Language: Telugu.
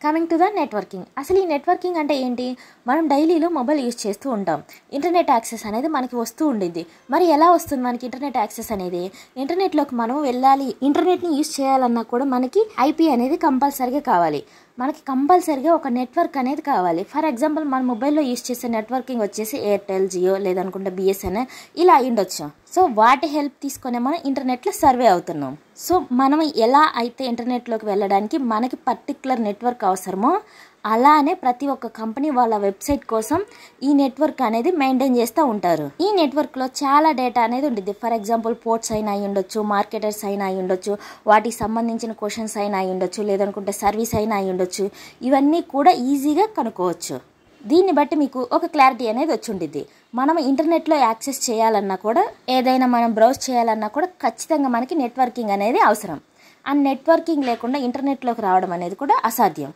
Coming to the networking. అసలు ఈ నెట్వర్కింగ్ అంటే ఏంటి? మనం డైలీలో మొబైల్ యూజ్ చేస్తూ ఉంటాం. ఇంటర్నెట్ యాక్సెస్ అనేది మనకి వస్తూ ఉండిద్ది. మరి ఎలా వస్తుంది మనకి ఇంటర్నెట్ యాక్సెస్ అనేది? ఇంటర్నెట్లోకి మనం వెళ్ళాలి, ఇంటర్నెట్ని యూజ్ చేయాలన్నా కూడా మనకి ఐపీ అనేది కంపల్సరీగా కావాలి. మనకి కంపల్సరీగా ఒక నెట్వర్క్ అనేది కావాలి. ఫర్ ఎగ్జాంపుల్ మన మొబైల్లో యూజ్ చేసే నెట్వర్కింగ్ వచ్చేసి ఎయిర్టెల్, జియో లేదనుకుంటే బిఎస్ఎన్ఎల్ ఇలా అయ్యుండొచ్చు. సో వాటి హెల్ప్ తీసుకునే మనం ఇంటర్నెట్లో సర్వే అవుతున్నాం. సో మనం ఎలా అయితే ఇంటర్నెట్లోకి వెళ్ళడానికి మనకి పర్టికులర్ నెట్వర్క్ అవసరమో అలానే ప్రతి ఒక్క కంపెనీ వాళ్ళ వెబ్సైట్ కోసం ఈ నెట్వర్క్ అనేది మెయింటైన్ చేస్తూ ఉంటారు. ఈ నెట్వర్క్లో చాలా డేటా అనేది ఉంటుంది. ఫర్ ఎగ్జాంపుల్ పోర్ట్స్ అయినా అయి ఉండొచ్చు, మార్కెటర్స్ అయినా అయి ఉండొచ్చు, వాటికి సంబంధించిన క్వశ్చన్స్ అయినా అయి ఉండొచ్చు, లేదనుకుంటే సర్వీస్ అయినా అయి ఉండొచ్చు. ఇవన్నీ కూడా ఈజీగా కనుక్కోవచ్చు. దీన్ని బట్టి మీకు ఒక క్లారిటీ అనేది వచ్చి ఉంటుంది. మనం ఇంటర్నెట్లో యాక్సెస్ చేయాలన్నా కూడా, ఏదైనా మనం బ్రౌజ్ చేయాలన్నా కూడా ఖచ్చితంగా మనకి నెట్వర్కింగ్ అనేది అవసరం. ఆ నెట్వర్కింగ్ లేకుండా ఇంటర్నెట్లోకి రావడం అనేది కూడా అసాధ్యం.